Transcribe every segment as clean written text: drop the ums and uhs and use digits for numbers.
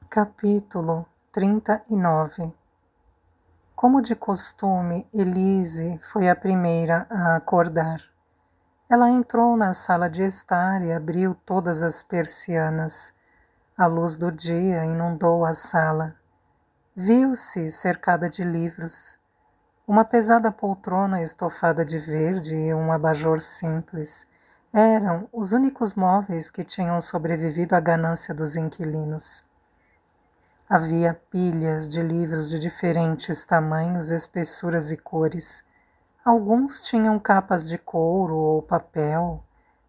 Capítulo 39. Como de costume, Elise foi a primeira a acordar. Ela entrou na sala de estar e abriu todas as persianas. A luz do dia inundou a sala. Viu-se cercada de livros. Uma pesada poltrona estofada de verde e um abajur simples eram os únicos móveis que tinham sobrevivido à ganância dos inquilinos. Havia pilhas de livros de diferentes tamanhos, espessuras e cores. Alguns tinham capas de couro ou papel,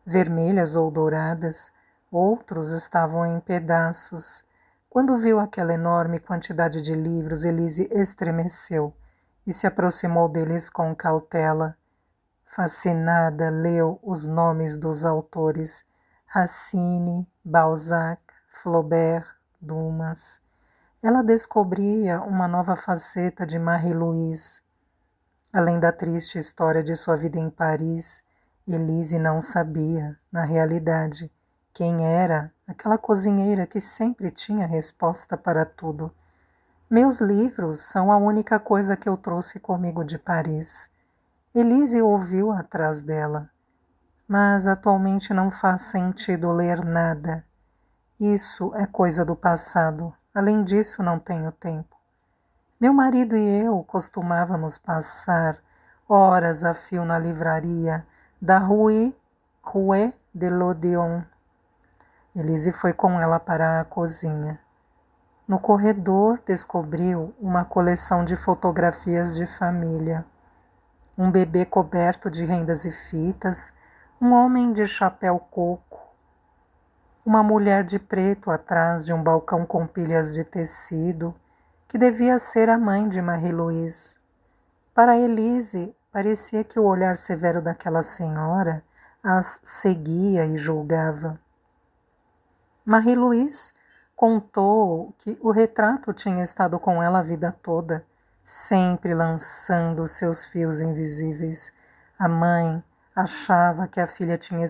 vermelhas ou douradas, outros estavam em pedaços. Quando viu aquela enorme quantidade de livros, Elise estremeceu e se aproximou deles com cautela. Fascinada, leu os nomes dos autores: Racine, Balzac, Flaubert, Dumas. Ela descobria uma nova faceta de Marie-Louise. Além da triste história de sua vida em Paris, Elise não sabia, na realidade, quem era aquela cozinheira que sempre tinha resposta para tudo. Meus livros são a única coisa que eu trouxe comigo de Paris. Elise ouviu atrás dela. Mas atualmente não faz sentido ler nada. Isso é coisa do passado. Além disso, não tenho tempo. Meu marido e eu costumávamos passar horas a fio na livraria da Rue de l'Odéon. Elise foi com ela para a cozinha. No corredor, descobriu uma coleção de fotografias de família. Um bebê coberto de rendas e fitas, um homem de chapéu coco, uma mulher de preto atrás de um balcão com pilhas de tecido, que devia ser a mãe de Marie-Louise. Para Elise, parecia que o olhar severo daquela senhora as seguia e julgava. Marie-Louise contou que o retrato tinha estado com ela a vida toda, sempre lançando seus fios invisíveis. A mãe achava que a filha tinha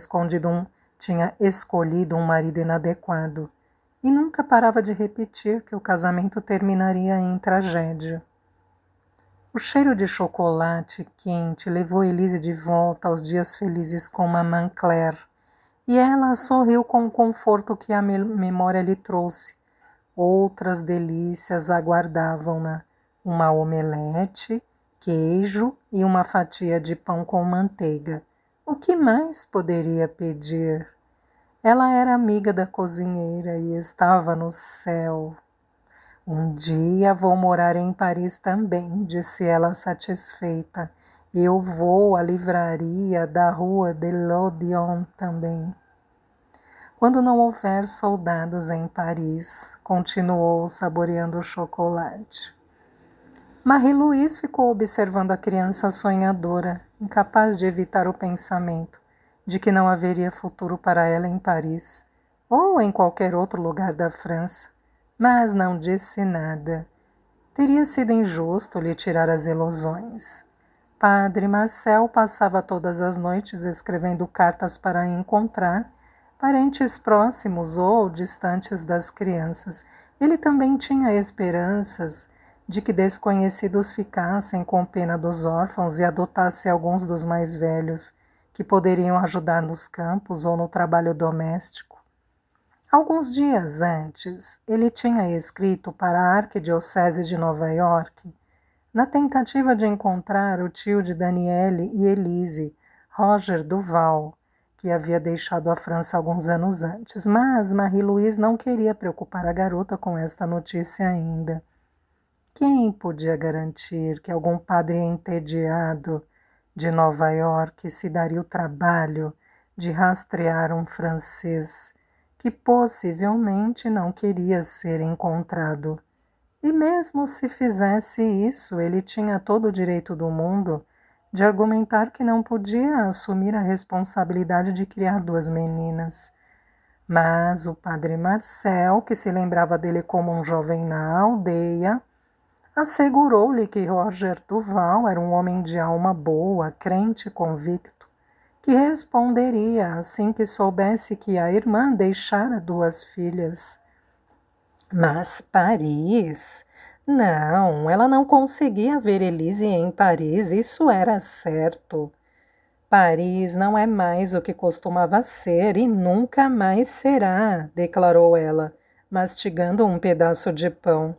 escolhido um marido inadequado e nunca parava de repetir que o casamento terminaria em tragédia. O cheiro de chocolate quente levou Elise de volta aos dias felizes com Maman Claire, e ela sorriu com o conforto que a memória lhe trouxe. Outras delícias aguardavam-na: uma omelete, queijo e uma fatia de pão com manteiga. O que mais poderia pedir? Ela era amiga da cozinheira e estava no céu. Um dia vou morar em Paris também, disse ela satisfeita. Eu vou à livraria da Rue de l'Odéon também. Quando não houver soldados em Paris, continuou saboreando o chocolate. Marie-Louise ficou observando a criança sonhadora, incapaz de evitar o pensamento de que não haveria futuro para ela em Paris ou em qualquer outro lugar da França, mas não disse nada. Teria sido injusto lhe tirar as ilusões. Padre Marcel passava todas as noites escrevendo cartas para encontrar parentes próximos ou distantes das crianças. Ele também tinha esperanças de que desconhecidos ficassem com pena dos órfãos e adotassem alguns dos mais velhos, que poderiam ajudar nos campos ou no trabalho doméstico. Alguns dias antes, ele tinha escrito para a Arquidiocese de Nova York, na tentativa de encontrar o tio de Daniele e Elise, Roger Duval, que havia deixado a França alguns anos antes, mas Marie-Louise não queria preocupar a garota com esta notícia ainda. Quem podia garantir que algum padre entediado de Nova York se daria o trabalho de rastrear um francês que possivelmente não queria ser encontrado? E mesmo se fizesse isso, ele tinha todo o direito do mundo de argumentar que não podia assumir a responsabilidade de criar duas meninas. Mas o padre Marcel, que se lembrava dele como um jovem na aldeia, assegurou-lhe que Roger Duval era um homem de alma boa, crente convicto, que responderia assim que soubesse que a irmã deixara duas filhas. Mas Paris? Não, ela não conseguia ver Elise em Paris, isso era certo. Paris não é mais o que costumava ser e nunca mais será, declarou ela, mastigando um pedaço de pão.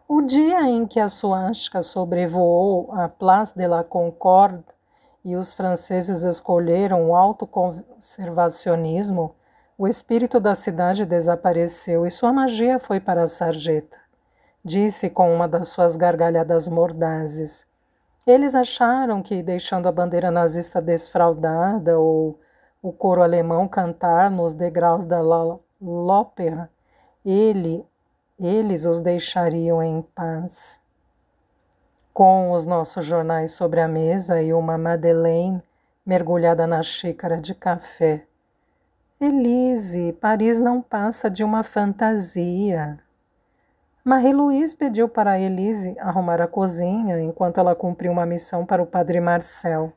O dia em que a suástica sobrevoou a Place de la Concorde e os franceses escolheram o autoconservacionismo, o espírito da cidade desapareceu e sua magia foi para a sarjeta, disse com uma das suas gargalhadas mordazes. Eles acharam que, deixando a bandeira nazista desfraldada ou o coro alemão cantar nos degraus da l'Opéra, eles os deixariam em paz. Com os nossos jornais sobre a mesa e uma Madeleine mergulhada na xícara de café. Elise, Paris não passa de uma fantasia. Marie-Louise pediu para Elise arrumar a cozinha enquanto ela cumpria uma missão para o padre Marcel.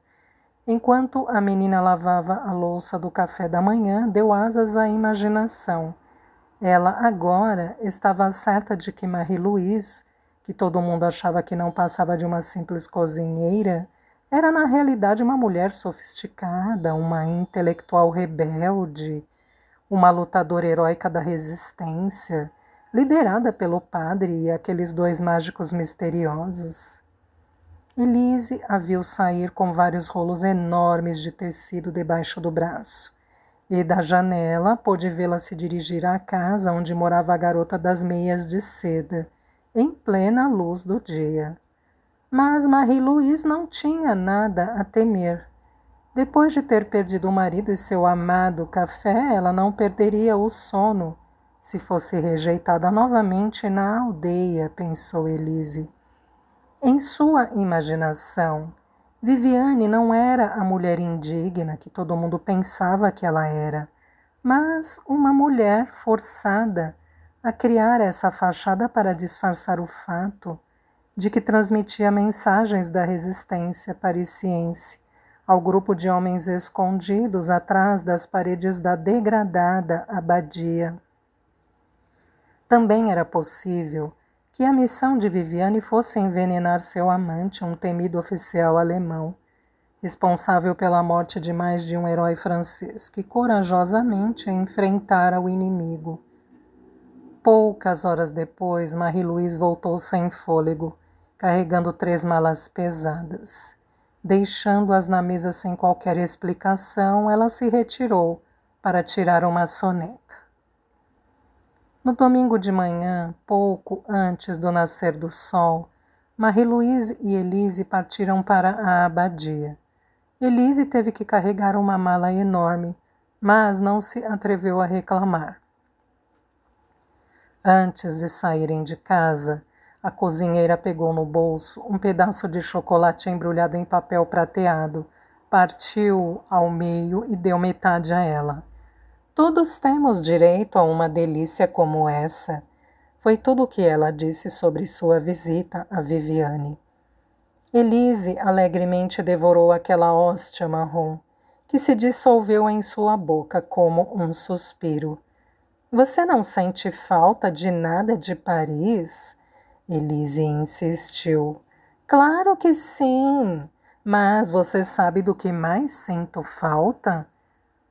Enquanto a menina lavava a louça do café da manhã, deu asas à imaginação. Ela agora estava certa de que Marie-Louise, que todo mundo achava que não passava de uma simples cozinheira, era na realidade uma mulher sofisticada, uma intelectual rebelde, uma lutadora heróica da resistência, liderada pelo padre e aqueles dois mágicos misteriosos. Elise a viu sair com vários rolos enormes de tecido debaixo do braço, e da janela pôde vê-la se dirigir à casa onde morava a garota das meias de seda, em plena luz do dia. Mas Marie-Louise não tinha nada a temer. Depois de ter perdido o marido e seu amado café, ela não perderia o sono se fosse rejeitada novamente na aldeia, pensou Elise. Em sua imaginação, Viviane não era a mulher indigna que todo mundo pensava que ela era, mas uma mulher forçada a criar essa fachada para disfarçar o fato de que transmitia mensagens da resistência parisiense ao grupo de homens escondidos atrás das paredes da degradada abadia. Também era possível que a missão de Viviane fosse envenenar seu amante, um temido oficial alemão, responsável pela morte de mais de um herói francês que corajosamente enfrentara o inimigo. Poucas horas depois, Marie-Louise voltou sem fôlego, carregando 3 malas pesadas. Deixando-as na mesa sem qualquer explicação, ela se retirou para tirar uma soneca. No domingo de manhã, pouco antes do nascer do sol, Marie-Louise e Elise partiram para a abadia. Elise teve que carregar uma mala enorme, mas não se atreveu a reclamar. Antes de saírem de casa, a cozinheira pegou no bolso um pedaço de chocolate embrulhado em papel prateado, partiu ao meio e deu metade a ela. Todos temos direito a uma delícia como essa. Foi tudo o que ela disse sobre sua visita a Viviane. Elise alegremente devorou aquela hóstia marrom, que se dissolveu em sua boca como um suspiro. Você não sente falta de nada de Paris? Elise insistiu. Claro que sim, mas você sabe do que mais sinto falta?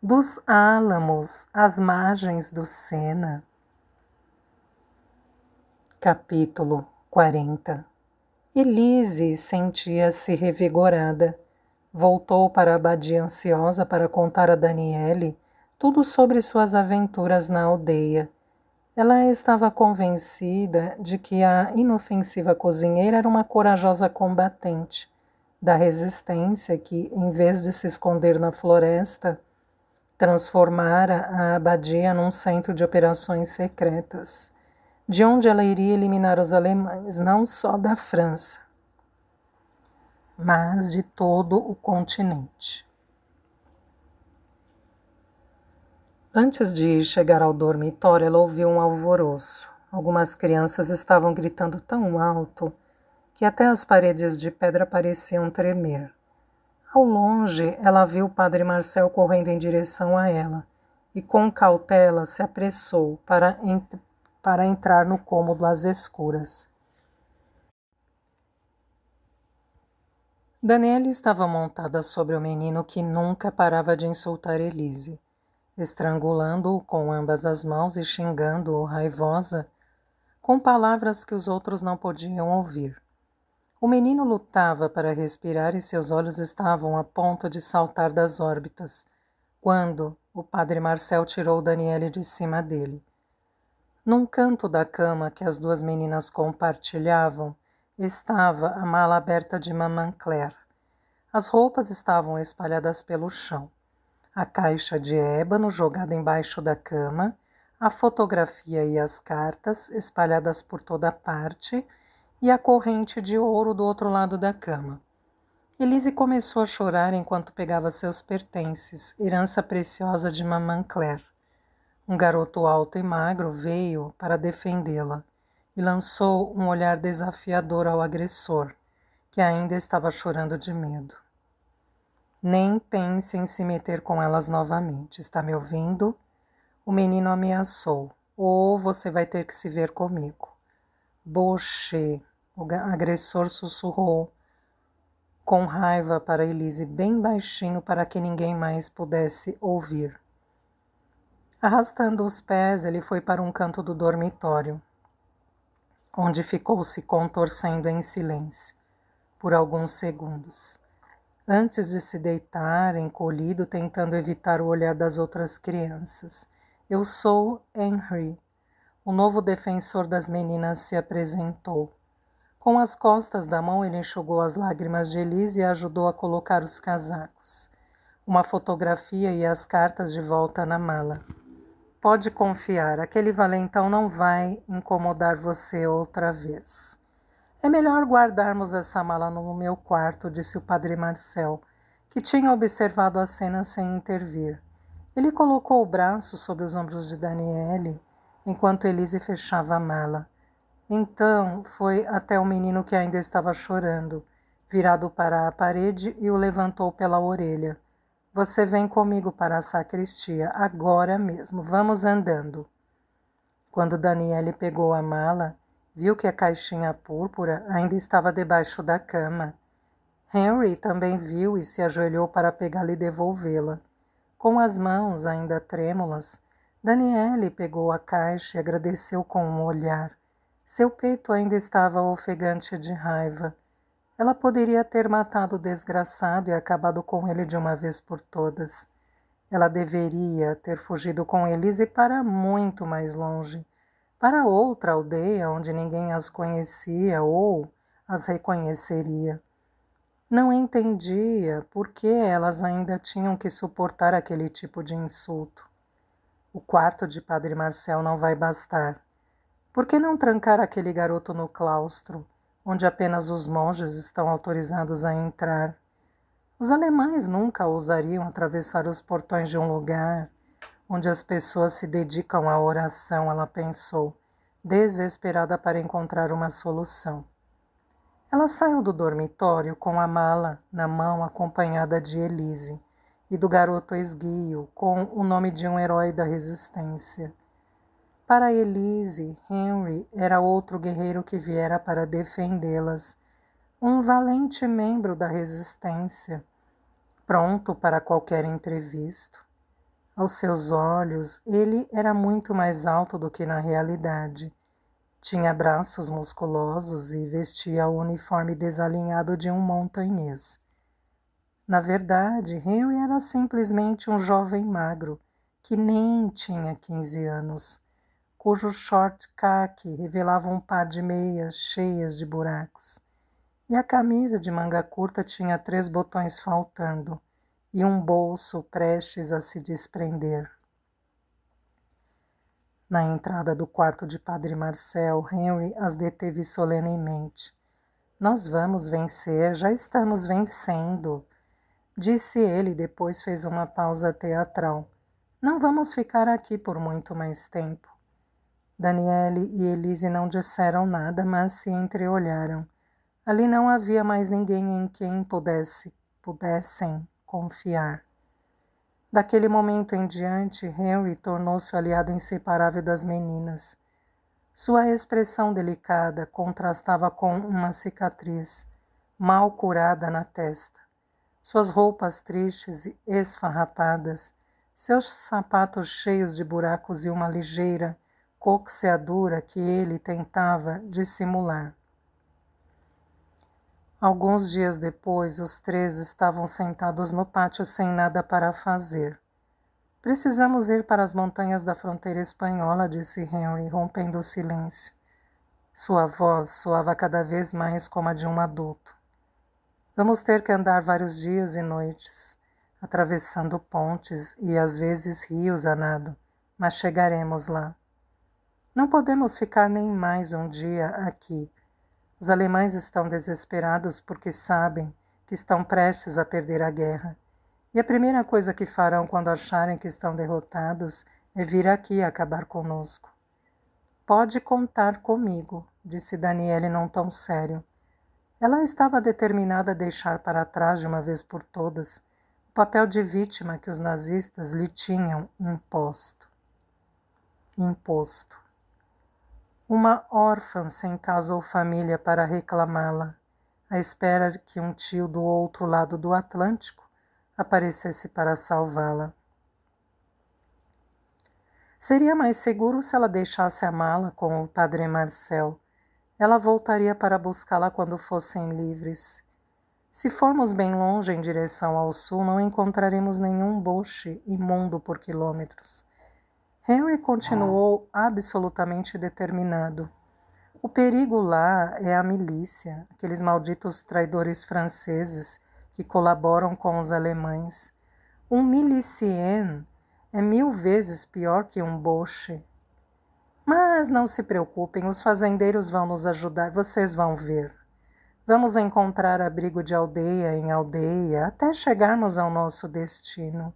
Dos álamos, às margens do Sena. Capítulo 40. Elise sentia-se revigorada. Voltou para a abadia ansiosa para contar a Daniele tudo sobre suas aventuras na aldeia. Ela estava convencida de que a inofensiva cozinheira era uma corajosa combatente da resistência que, em vez de se esconder na floresta, transformara a abadia num centro de operações secretas, de onde ela iria eliminar os alemães, não só da França, mas de todo o continente. Antes de chegar ao dormitório, ela ouviu um alvoroço. Algumas crianças estavam gritando tão alto que até as paredes de pedra pareciam tremer. Ao longe, ela viu o padre Marcel correndo em direção a ela e, com cautela, se apressou para para entrar no cômodo às escuras. Daniele estava montada sobre o menino que nunca parava de insultar Elise, estrangulando-o com ambas as mãos e xingando-o raivosa, com palavras que os outros não podiam ouvir. O menino lutava para respirar e seus olhos estavam a ponto de saltar das órbitas, quando o padre Marcel tirou Daniele de cima dele. Num canto da cama que as duas meninas compartilhavam, estava a mala aberta de Mamãe Claire. As roupas estavam espalhadas pelo chão. A caixa de ébano jogada embaixo da cama, a fotografia e as cartas espalhadas por toda parte e a corrente de ouro do outro lado da cama. Elise começou a chorar enquanto pegava seus pertences, herança preciosa de Mamãe Claire. Um garoto alto e magro veio para defendê-la e lançou um olhar desafiador ao agressor, que ainda estava chorando de medo. Nem pense em se meter com elas novamente, está me ouvindo? O menino ameaçou. Ou você vai ter que se ver comigo. Boche, o agressor sussurrou com raiva para Elise bem baixinho para que ninguém mais pudesse ouvir. Arrastando os pés, ele foi para um canto do dormitório, onde ficou se contorcendo em silêncio por alguns segundos, antes de se deitar, encolhido, tentando evitar o olhar das outras crianças. Eu sou Henry. O novo defensor das meninas se apresentou. Com as costas da mão, ele enxugou as lágrimas de Elise e ajudou a colocar os casacos, uma fotografia e as cartas de volta na mala. Pode confiar, aquele valentão não vai incomodar você outra vez. É melhor guardarmos essa mala no meu quarto, disse o padre Marcel, que tinha observado a cena sem intervir. Ele colocou o braço sobre os ombros de Daniele, enquanto Elise fechava a mala. Então foi até o menino que ainda estava chorando, virado para a parede, e o levantou pela orelha. Você vem comigo para a sacristia, agora mesmo. Vamos andando. Quando Daniele pegou a mala, viu que a caixinha púrpura ainda estava debaixo da cama. Henry também viu e se ajoelhou para pegá-la e devolvê-la. Com as mãos ainda trêmulas, Daniele pegou a caixa e agradeceu com um olhar. Seu peito ainda estava ofegante de raiva. Ela poderia ter matado o desgraçado e acabado com ele de uma vez por todas. Ela deveria ter fugido com Elise para muito mais longe, para outra aldeia onde ninguém as conhecia ou as reconheceria. Não entendia por que elas ainda tinham que suportar aquele tipo de insulto. O quarto de Padre Marcel não vai bastar. Por que não trancar aquele garoto no claustro, onde apenas os monges estão autorizados a entrar? Os alemães nunca ousariam atravessar os portões de um lugar onde as pessoas se dedicam à oração, ela pensou, desesperada para encontrar uma solução. Ela saiu do dormitório com a mala na mão, acompanhada de Elise e do garoto esguio, com o nome de um herói da resistência. Para Elise, Henry era outro guerreiro que viera para defendê-las, um valente membro da resistência, pronto para qualquer imprevisto. Aos seus olhos, ele era muito mais alto do que na realidade. Tinha braços musculosos e vestia o uniforme desalinhado de um montanhês. Na verdade, Henry era simplesmente um jovem magro, que nem tinha 15 anos, cujo short khaki revelava um par de meias cheias de buracos, e a camisa de manga curta tinha 3 botões faltando e um bolso prestes a se desprender. Na entrada do quarto de Padre Marcel, Henry as deteve solenemente. Nós vamos vencer, já estamos vencendo, disse ele e depois fez uma pausa teatral. Não vamos ficar aqui por muito mais tempo. Daniele e Elise não disseram nada, mas se entreolharam. Ali não havia mais ninguém em quem pudessem confiar. Daquele momento em diante, Henry tornou-se o aliado inseparável das meninas. Sua expressão delicada contrastava com uma cicatriz mal curada na testa. Suas roupas tristes e esfarrapadas, seus sapatos cheios de buracos e uma ligeira coxeadura que ele tentava dissimular. Alguns dias depois, os três estavam sentados no pátio sem nada para fazer. Precisamos ir para as montanhas da fronteira espanhola, disse Henry, rompendo o silêncio. Sua voz soava cada vez mais como a de um adulto. Vamos ter que andar vários dias e noites, atravessando pontes e às vezes rios a nado, mas chegaremos lá. Não podemos ficar nem mais um dia aqui. Os alemães estão desesperados porque sabem que estão prestes a perder a guerra. E a primeira coisa que farão quando acharem que estão derrotados é vir aqui acabar conosco. Pode contar comigo, disse Daniele num tom sério. Ela estava determinada a deixar para trás de uma vez por todas o papel de vítima que os nazistas lhe tinham imposto. Uma órfã sem casa ou família para reclamá-la, à espera que um tio do outro lado do Atlântico aparecesse para salvá-la. Seria mais seguro se ela deixasse a mala com o padre Marcel. Ela voltaria para buscá-la quando fossem livres. Se formos bem longe em direção ao sul, não encontraremos nenhum boche imundo por quilômetros. Henry continuou absolutamente determinado. O perigo lá é a milícia, aqueles malditos traidores franceses que colaboram com os alemães. Um milicien é 1000 vezes pior que um boche. Mas não se preocupem, os fazendeiros vão nos ajudar, vocês vão ver. Vamos encontrar abrigo de aldeia em aldeia até chegarmos ao nosso destino.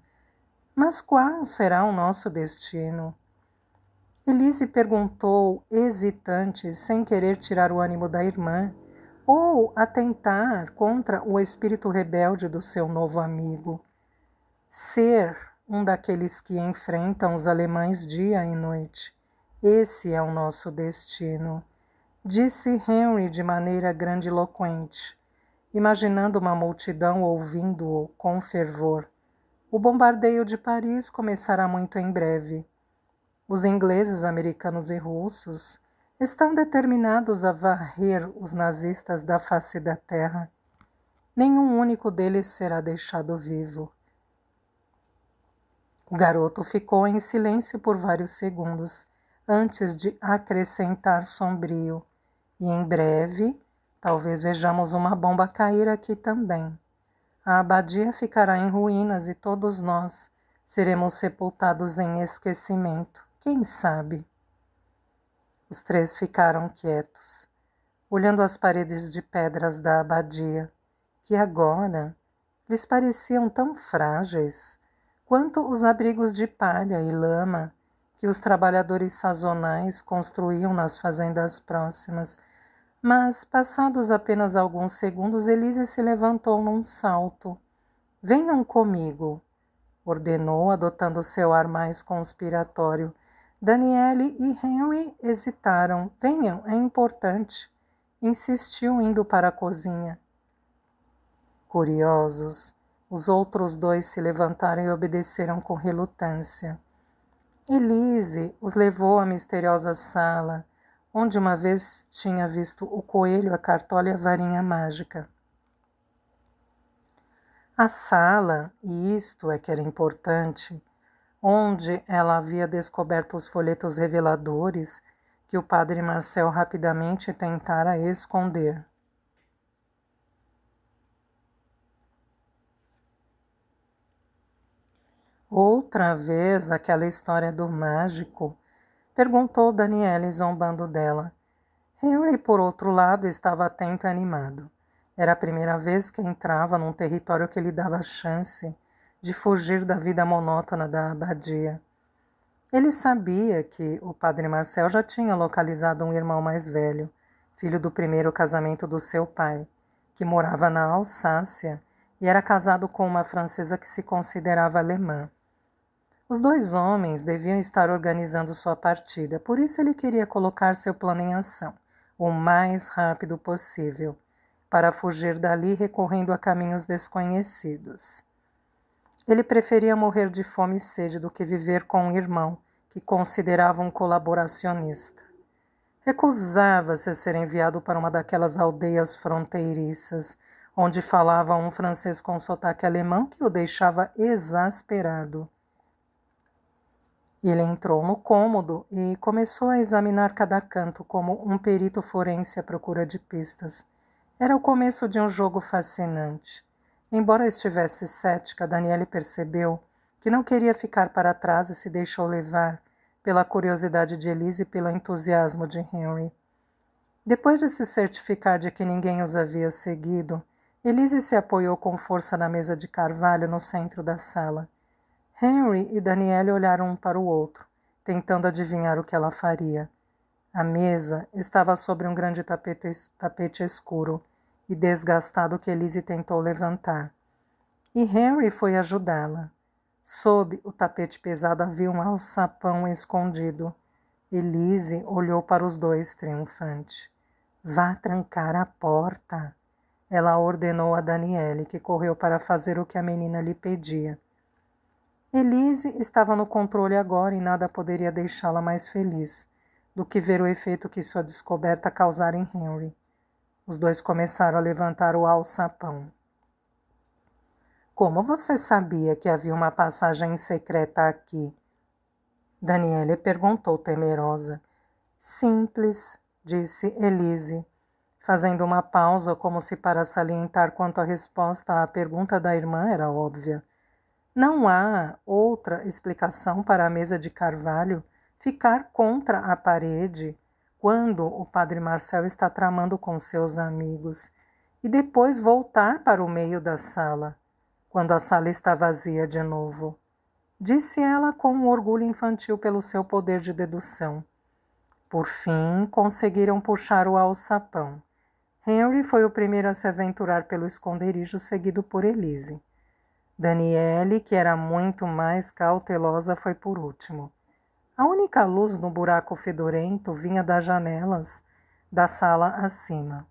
Mas qual será o nosso destino? Elise perguntou, hesitante, sem querer tirar o ânimo da irmã, ou atentar contra o espírito rebelde do seu novo amigo. Ser um daqueles que enfrentam os alemães dia e noite. Esse é o nosso destino, disse Henry de maneira grandiloquente, imaginando uma multidão ouvindo-o com fervor. O bombardeio de Paris começará muito em breve. Os ingleses, americanos e russos estão determinados a varrer os nazistas da face da terra. Nenhum único deles será deixado vivo. O garoto ficou em silêncio por vários segundos, antes de acrescentar sombrio. E em breve, talvez vejamos uma bomba cair aqui também. A abadia ficará em ruínas e todos nós seremos sepultados em esquecimento. Quem sabe? Os três ficaram quietos, olhando as paredes de pedras da abadia, que agora lhes pareciam tão frágeis quanto os abrigos de palha e lama que os trabalhadores sazonais construíam nas fazendas próximas. Mas, passados apenas alguns segundos, Elise se levantou num salto. « Venham comigo », ordenou, adotando seu ar mais conspiratório. Daniele e Henry hesitaram. « Venham, é importante », insistiu, indo para a cozinha. Curiosos, os outros dois se levantaram e obedeceram com relutância. Elise os levou à misteriosa sala, onde uma vez tinha visto o coelho, a cartola e a varinha mágica. A sala, e isto é que era importante, onde ela havia descoberto os folhetos reveladores que o padre Marcel rapidamente tentara esconder. Outra vez aquela história do mágico? Perguntou Daniele, zombando dela. Henry, por outro lado, estava atento e animado. Era a primeira vez que entrava num território que lhe dava chance de fugir da vida monótona da abadia. Ele sabia que o padre Marcel já tinha localizado um irmão mais velho, filho do primeiro casamento do seu pai, que morava na Alsácia e era casado com uma francesa que se considerava alemã. Os dois homens deviam estar organizando sua partida, por isso ele queria colocar seu plano em ação, o mais rápido possível, para fugir dali recorrendo a caminhos desconhecidos. Ele preferia morrer de fome e sede do que viver com um irmão que considerava um colaboracionista. Recusava-se a ser enviado para uma daquelas aldeias fronteiriças, onde falava um francês com sotaque alemão que o deixava exasperado. Ele entrou no cômodo e começou a examinar cada canto como um perito forense à procura de pistas. Era o começo de um jogo fascinante. Embora estivesse cética, Daniele percebeu que não queria ficar para trás e se deixou levar pela curiosidade de Elise e pelo entusiasmo de Henry. Depois de se certificar de que ninguém os havia seguido, Elise se apoiou com força na mesa de carvalho no centro da sala. Henry e Daniele olharam um para o outro, tentando adivinhar o que ela faria. A mesa estava sobre um grande tapete escuro e desgastado que Elise tentou levantar. E Henry foi ajudá-la. Sob o tapete pesado havia um alçapão escondido. Elise olhou para os dois triunfante. Vá trancar a porta. Ela ordenou a Daniele, que correu para fazer o que a menina lhe pedia. Elise estava no controle agora e nada poderia deixá-la mais feliz do que ver o efeito que sua descoberta causara em Henry. Os dois começaram a levantar o alçapão. Como você sabia que havia uma passagem secreta aqui? Daniele perguntou temerosa. Simples, disse Elise, fazendo uma pausa como se para salientar quanto a resposta à pergunta da irmã era óbvia. Não há outra explicação para a mesa de carvalho ficar contra a parede quando o padre Marcel está tramando com seus amigos e depois voltar para o meio da sala, quando a sala está vazia de novo, disse ela com um orgulho infantil pelo seu poder de dedução. Por fim, conseguiram puxar o alçapão. Henry foi o primeiro a se aventurar pelo esconderijo, seguido por Elise. Daniele, que era muito mais cautelosa, foi por último. A única luz no buraco fedorento vinha das janelas da sala acima.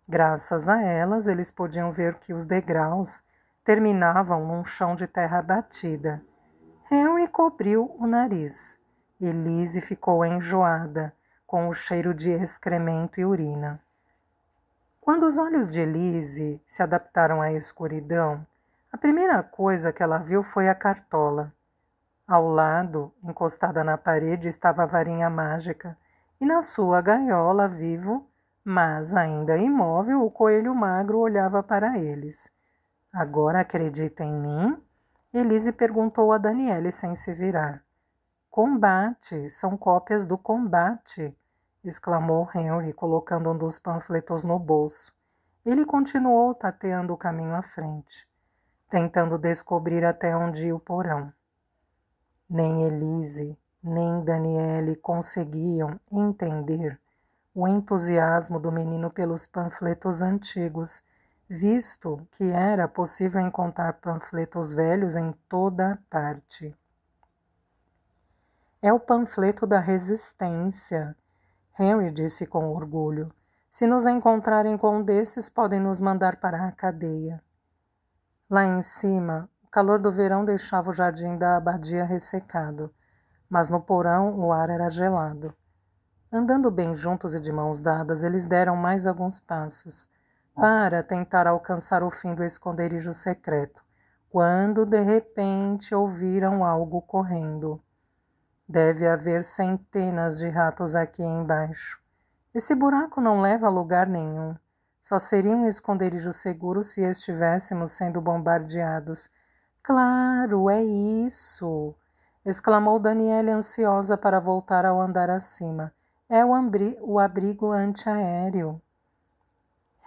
Graças a elas, eles podiam ver que os degraus terminavam num chão de terra batida. Henry cobriu o nariz. Elise ficou enjoada, com o cheiro de excremento e urina. Quando os olhos de Elise se adaptaram à escuridão, a primeira coisa que ela viu foi a cartola. Ao lado, encostada na parede, estava a varinha mágica, e na sua gaiola, vivo, mas ainda imóvel, o coelho magro olhava para eles. Agora acredita em mim? Elise perguntou a Daniele sem se virar. Combate, são cópias do combate, exclamou Henry, colocando um dos panfletos no bolso. Ele continuou tateando o caminho à frente, tentando descobrir até onde ia o porão. Nem Elise, nem Daniele conseguiam entender o entusiasmo do menino pelos panfletos antigos, visto que era possível encontrar panfletos velhos em toda parte. É o panfleto da resistência, Henry disse com orgulho. Se nos encontrarem com um desses, podem nos mandar para a cadeia. Lá em cima, o calor do verão deixava o jardim da abadia ressecado, mas no porão o ar era gelado. Andando bem juntos e de mãos dadas, eles deram mais alguns passos para tentar alcançar o fim do esconderijo secreto, quando de repente ouviram algo correndo. Deve haver centenas de ratos aqui embaixo. Esse buraco não leva a lugar nenhum. Só seria um esconderijo seguro se estivéssemos sendo bombardeados. Claro, é isso! Exclamou Daniele ansiosa para voltar ao andar acima. É o abrigo antiaéreo.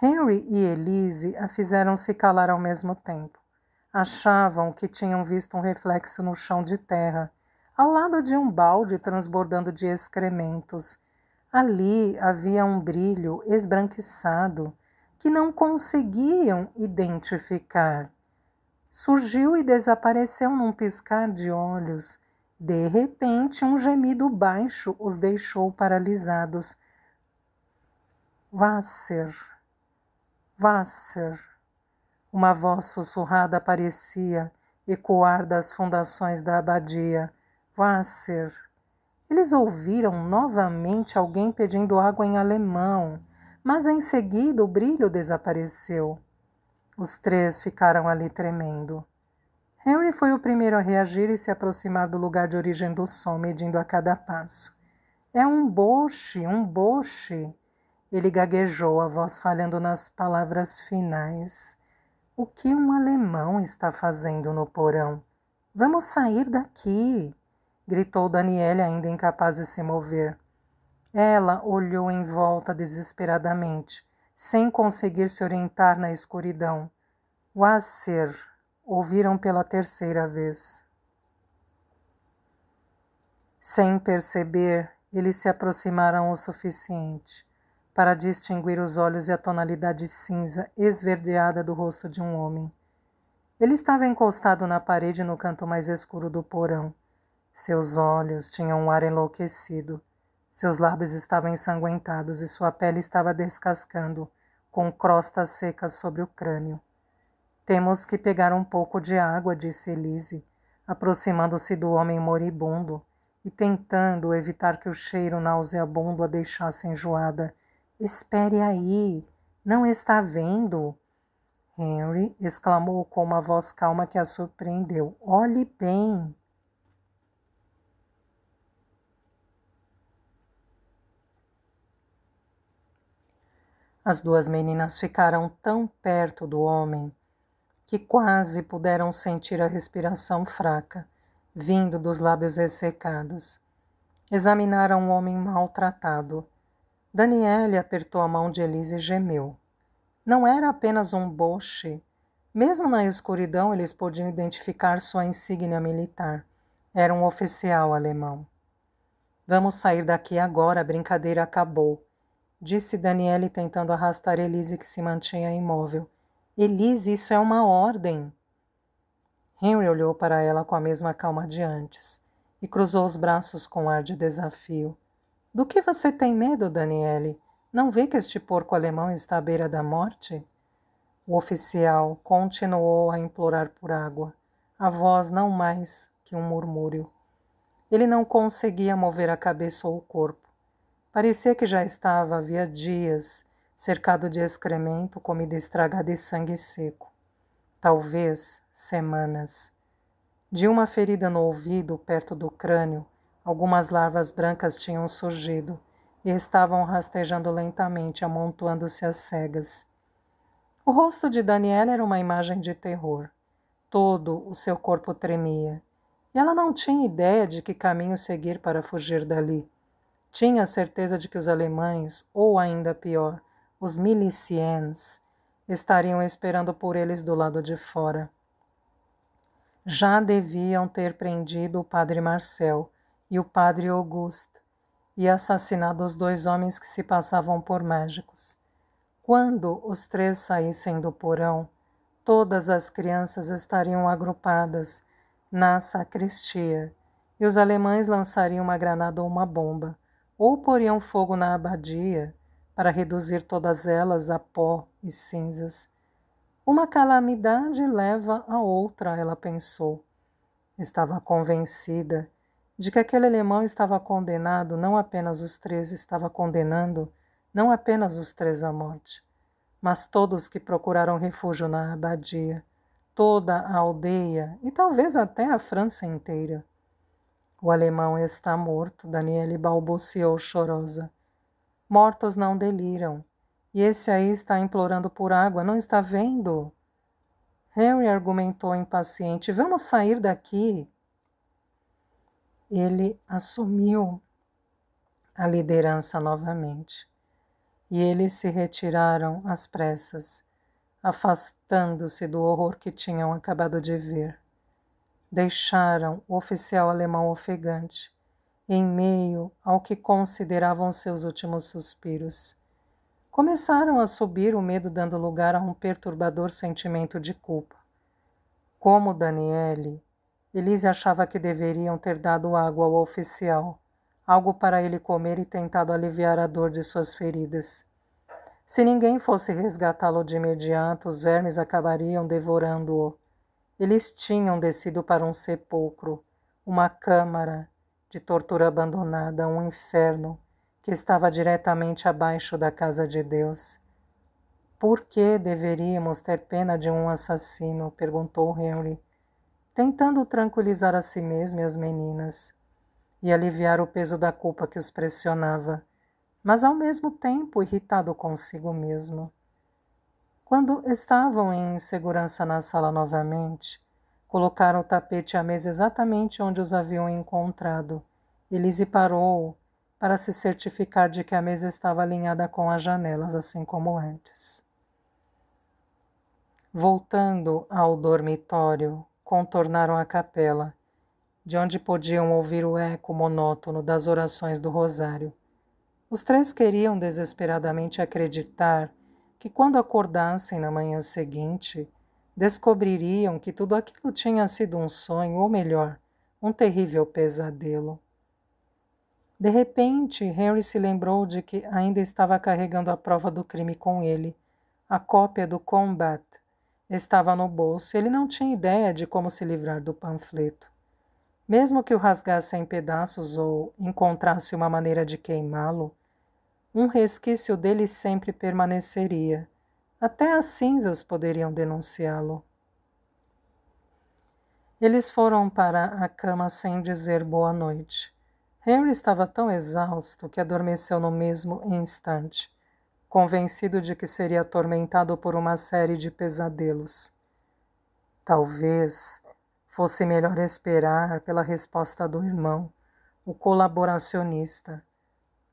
Henry e Elise a fizeram se calar ao mesmo tempo. Achavam que tinham visto um reflexo no chão de terra, ao lado de um balde transbordando de excrementos. Ali havia um brilho esbranquiçado que não conseguiam identificar. Surgiu e desapareceu num piscar de olhos, De repente, um gemido baixo os deixou paralisados. Wasser, Wasser. Uma voz sussurrada parecia ecoar das fundações da abadia. Wasser. Eles ouviram novamente alguém pedindo água em alemão, mas em seguida o brilho desapareceu. Os três ficaram ali tremendo. Henry foi o primeiro a reagir e se aproximar do lugar de origem do som, medindo a cada passo. É um boche, um boche. Ele gaguejou, a voz falhando nas palavras finais. O que um alemão está fazendo no porão? Vamos sair daqui! Gritou Daniele, ainda incapaz de se mover. Ela olhou em volta desesperadamente, sem conseguir se orientar na escuridão. Wasser, ouviram pela terceira vez. Sem perceber, eles se aproximaram o suficiente para distinguir os olhos e a tonalidade cinza esverdeada do rosto de um homem. Ele estava encostado na parede no canto mais escuro do porão. Seus olhos tinham um ar enlouquecido. Seus lábios estavam ensanguentados e sua pele estava descascando, com crostas secas sobre o crânio. Temos que pegar um pouco de água, disse Elise, aproximando-se do homem moribundo e tentando evitar que o cheiro nauseabundo a deixasse enjoada. Espere aí, não está vendo? Henry exclamou com uma voz calma que a surpreendeu. Olhe bem. As duas meninas ficaram tão perto do homem que quase puderam sentir a respiração fraca, vindo dos lábios ressecados. Examinaram o homem maltratado. Daniele apertou a mão de Elise e gemeu. Não era apenas um boche. Mesmo na escuridão, eles podiam identificar sua insígnia militar. Era um oficial alemão. Vamos sair daqui agora, a brincadeira acabou, disse Daniele tentando arrastar Elise, que se mantinha imóvel. Elise, isso é uma ordem. Henry olhou para ela com a mesma calma de antes e cruzou os braços com ar de desafio. Do que você tem medo, Daniele? Não vê que este porco alemão está à beira da morte? O oficial continuou a implorar por água, a voz não mais que um murmúrio. Ele não conseguia mover a cabeça ou o corpo. Parecia que já estava havia dias, cercado de excremento, comida estragada e sangue seco. Talvez semanas. De uma ferida no ouvido, perto do crânio, algumas larvas brancas tinham surgido e estavam rastejando lentamente, amontoando-se às cegas. O rosto de Daniela era uma imagem de terror. Todo o seu corpo tremia, e ela não tinha ideia de que caminho seguir para fugir dali. Tinha a certeza de que os alemães, ou ainda pior, os miliciens, estariam esperando por eles do lado de fora. Já deviam ter prendido o padre Marcel e o padre Auguste e assassinado os dois homens que se passavam por mágicos. Quando os três saíssem do porão, todas as crianças estariam agrupadas na sacristia e os alemães lançariam uma granada ou uma bomba, ou poriam fogo na abadia para reduzir todas elas a pó e cinzas. Uma calamidade leva a outra, ela pensou. Estava convencida de que aquele alemão estava condenado, não apenas os três, estava condenando não apenas os três à morte, mas todos que procuraram refúgio na abadia, toda a aldeia e talvez até a França inteira. O alemão está morto, Daniele balbuciou chorosa. Mortos não deliram. E esse aí está implorando por água, não está vendo? Henry argumentou impaciente. Vamos sair daqui. Ele assumiu a liderança novamente. E eles se retiraram às pressas, afastando-se do horror que tinham acabado de ver. Deixaram o oficial alemão ofegante, em meio ao que consideravam seus últimos suspiros. Começaram a subir, o medo dando lugar a um perturbador sentimento de culpa. Como Daniele, Elise achava que deveriam ter dado água ao oficial, algo para ele comer e tentado aliviar a dor de suas feridas. Se ninguém fosse resgatá-lo de imediato, os vermes acabariam devorando-o. Eles tinham descido para um sepulcro, uma câmara de tortura abandonada, um inferno que estava diretamente abaixo da casa de Deus. Por que deveríamos ter pena de um assassino? Perguntou Henry, tentando tranquilizar a si mesmo e as meninas, e aliviar o peso da culpa que os pressionava, mas ao mesmo tempo irritado consigo mesmo. Quando estavam em segurança na sala novamente, colocaram o tapete à mesa exatamente onde os haviam encontrado. Elise parou para se certificar de que a mesa estava alinhada com as janelas, assim como antes. Voltando ao dormitório, contornaram a capela, de onde podiam ouvir o eco monótono das orações do rosário. Os três queriam desesperadamente acreditar que, quando acordassem na manhã seguinte, descobririam que tudo aquilo tinha sido um sonho, ou melhor, um terrível pesadelo. De repente, Henry se lembrou de que ainda estava carregando a prova do crime com ele. A cópia do Combat estava no bolso e ele não tinha ideia de como se livrar do panfleto. Mesmo que o rasgasse em pedaços ou encontrasse uma maneira de queimá-lo, um resquício dele sempre permaneceria. Até as cinzas poderiam denunciá-lo. Eles foram para a cama sem dizer boa noite. Henry estava tão exausto que adormeceu no mesmo instante, convencido de que seria atormentado por uma série de pesadelos. Talvez fosse melhor esperar pela resposta do irmão, o colaboracionista.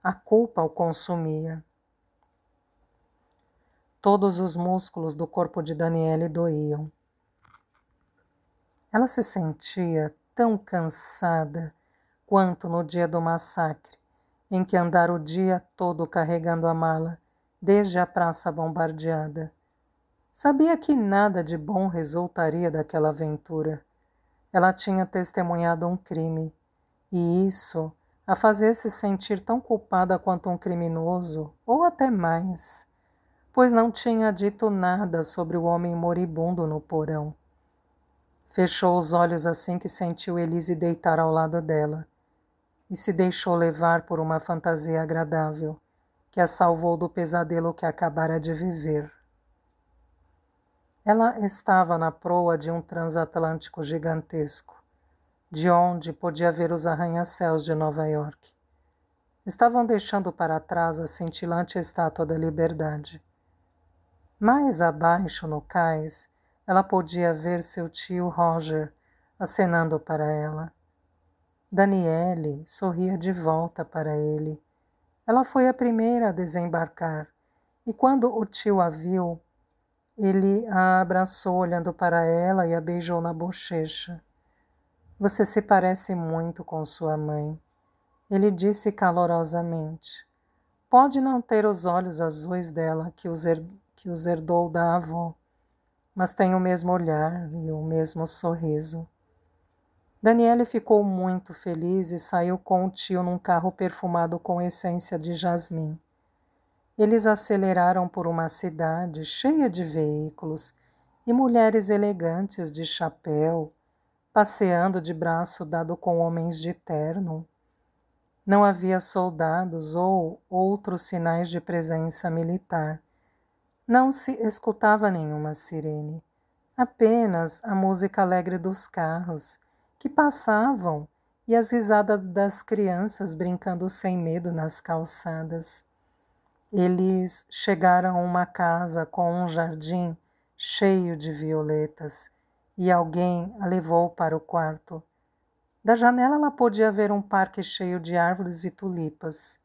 A culpa o consumia. Todos os músculos do corpo de Daniele doíam. Ela se sentia tão cansada quanto no dia do massacre, em que andara o dia todo carregando a mala, desde a praça bombardeada. Sabia que nada de bom resultaria daquela aventura. Ela tinha testemunhado um crime, e isso a fazia-se sentir tão culpada quanto um criminoso, ou até mais, pois não tinha dito nada sobre o homem moribundo no porão. Fechou os olhos assim que sentiu Elise deitar ao lado dela, e se deixou levar por uma fantasia agradável, que a salvou do pesadelo que acabara de viver. Ela estava na proa de um transatlântico gigantesco, de onde podia ver os arranha-céus de Nova York. Estavam deixando para trás a cintilante Estátua da Liberdade. Mais abaixo, no cais, ela podia ver seu tio Roger acenando para ela. Daniele sorria de volta para ele. Ela foi a primeira a desembarcar, e quando o tio a viu, ele a abraçou olhando para ela e a beijou na bochecha. Você se parece muito com sua mãe, ele disse calorosamente. Pode não ter os olhos azuis dela que os herdou da avó, mas tem o mesmo olhar e o mesmo sorriso. Daniele ficou muito feliz e saiu com o tio num carro perfumado com essência de jasmim. Eles aceleraram por uma cidade cheia de veículos e mulheres elegantes de chapéu, passeando de braço dado com homens de terno. Não havia soldados ou outros sinais de presença militar. Não se escutava nenhuma sirene, apenas a música alegre dos carros que passavam e as risadas das crianças brincando sem medo nas calçadas. Eles chegaram a uma casa com um jardim cheio de violetas e alguém a levou para o quarto. Da janela ela podia ver um parque cheio de árvores e tulipas.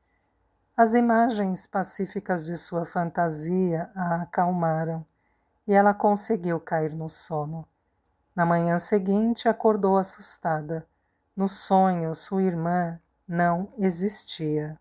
As imagens pacíficas de sua fantasia a acalmaram e ela conseguiu cair no sono. Na manhã seguinte acordou assustada. No sonho, sua irmã não existia.